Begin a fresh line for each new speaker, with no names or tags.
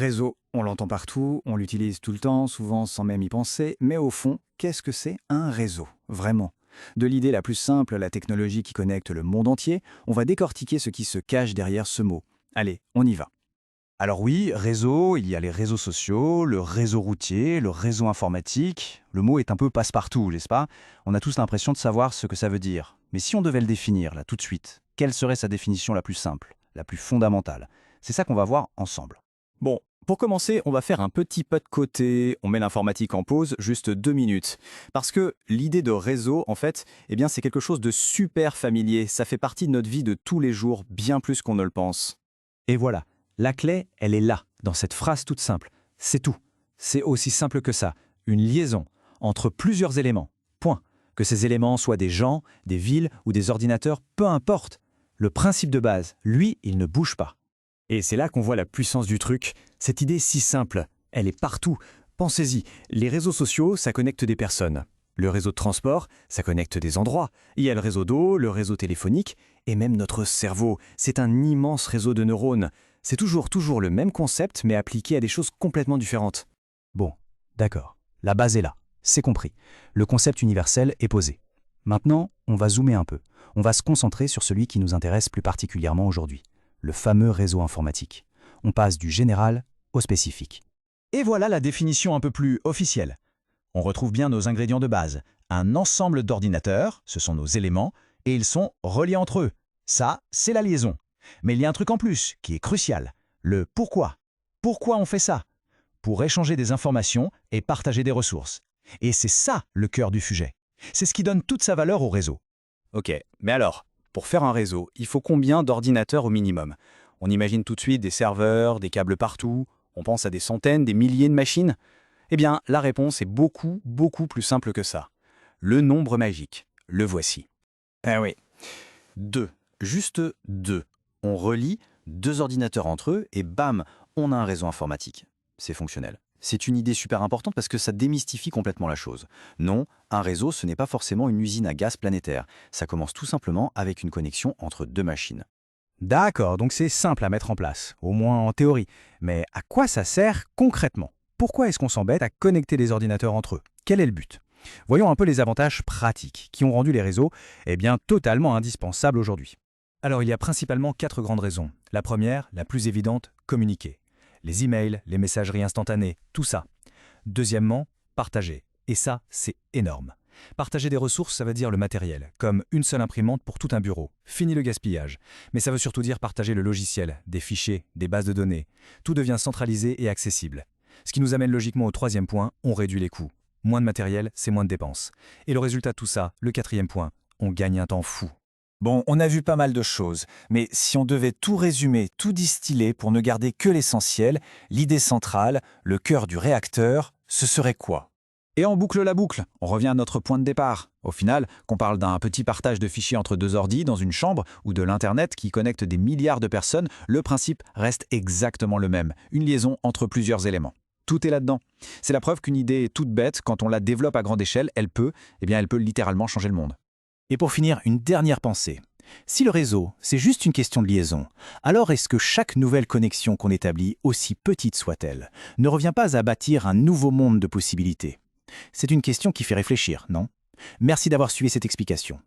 Réseau, on l'entend partout, on l'utilise tout le temps, souvent sans même y penser, mais au fond, qu'est-ce que c'est un réseau, vraiment? De l'idée la plus simple à la technologie qui connecte le monde entier, on va décortiquer ce qui se cache derrière ce mot. Allez, on y va.
Alors oui, réseau, il y a les réseaux sociaux, le réseau routier, le réseau informatique. Le mot est un peu passe-partout, n'est-ce pas? On a tous l'impression de savoir ce que ça veut dire. Mais si on devait le définir, là, tout de suite, quelle serait sa définition la plus simple, la plus fondamentale? C'est ça qu'on va voir ensemble.
Bon, pour commencer, on va faire un petit pas de côté, on met l'informatique en pause, juste 2 minutes. Parce que l'idée de réseau, en fait, eh bien, c'est quelque chose de super familier, ça fait partie de notre vie de tous les jours, bien plus qu'on ne le pense.
Et voilà, la clé, elle est là, dans cette phrase toute simple. C'est tout. C'est aussi simple que ça. Une liaison entre plusieurs éléments. Point. Que ces éléments soient des gens, des villes ou des ordinateurs, peu importe. Le principe de base, lui, il ne bouge pas.
Et c'est là qu'on voit la puissance du truc. Cette idée si simple, elle est partout. Pensez-y, les réseaux sociaux, ça connecte des personnes. Le réseau de transport, ça connecte des endroits. Il y a le réseau d'eau, le réseau téléphonique, et même notre cerveau. C'est un immense réseau de neurones. C'est toujours le même concept, mais appliqué à des choses complètement différentes.
Bon, d'accord. La base est là. C'est compris. Le concept universel est posé. Maintenant, on va zoomer un peu. On va se concentrer sur celui qui nous intéresse plus particulièrement aujourd'hui. Le fameux réseau informatique. On passe du général au spécifique. Et voilà la définition un peu plus officielle. On retrouve bien nos ingrédients de base. Un ensemble d'ordinateurs, ce sont nos éléments, et ils sont reliés entre eux. Ça, c'est la liaison. Mais il y a un truc en plus qui est crucial. Le pourquoi. Pourquoi on fait ça? Pour échanger des informations et partager des ressources. Et c'est ça le cœur du sujet. C'est ce qui donne toute sa valeur au réseau.
Ok, mais alors, pour faire un réseau, il faut combien d'ordinateurs au minimum? On imagine tout de suite des serveurs, des câbles partout, on pense à des centaines, des milliers de machines? Eh bien, la réponse est beaucoup plus simple que ça. Le nombre magique, le voici. Ah oui, 2, juste 2. On relie 2 ordinateurs entre eux et bam, on a un réseau informatique. C'est fonctionnel. C'est une idée super importante parce que ça démystifie complètement la chose. Non, un réseau, ce n'est pas forcément une usine à gaz planétaire. Ça commence tout simplement avec une connexion entre 2 machines.
D'accord, donc c'est simple à mettre en place, au moins en théorie. Mais à quoi ça sert concrètement? Pourquoi est-ce qu'on s'embête à connecter les ordinateurs entre eux? Quel est le but? Voyons un peu les avantages pratiques qui ont rendu les réseaux totalement indispensables aujourd'hui. Alors il y a principalement 4 grandes raisons. La première, la plus évidente, communiquer. Les emails, les messageries instantanées, tout ça. Deuxièmement, partager. Et ça, c'est énorme. Partager des ressources, ça veut dire le matériel, comme une seule imprimante pour tout un bureau. Fini le gaspillage. Mais ça veut surtout dire partager le logiciel, des fichiers, des bases de données. Tout devient centralisé et accessible. Ce qui nous amène logiquement au troisième point, on réduit les coûts. Moins de matériel, c'est moins de dépenses. Et le résultat de tout ça, le quatrième point, on gagne un temps fou.
Bon, on a vu pas mal de choses, mais si on devait tout résumer, tout distiller pour ne garder que l'essentiel, l'idée centrale, le cœur du réacteur, ce serait quoi?
Et on boucle la boucle, on revient à notre point de départ. Au final, qu'on parle d'un petit partage de fichiers entre 2 ordis dans une chambre ou de l'Internet qui connecte des milliards de personnes, le principe reste exactement le même, une liaison entre plusieurs éléments. Tout est là-dedans. C'est la preuve qu'une idée toute bête, quand on la développe à grande échelle, elle peut littéralement changer le monde.
Et pour finir, une dernière pensée. Si le réseau, c'est juste une question de liaison, alors est-ce que chaque nouvelle connexion qu'on établit, aussi petite soit-elle, ne revient pas à bâtir un nouveau monde de possibilités? C'est une question qui fait réfléchir, non? Merci d'avoir suivi cette explication.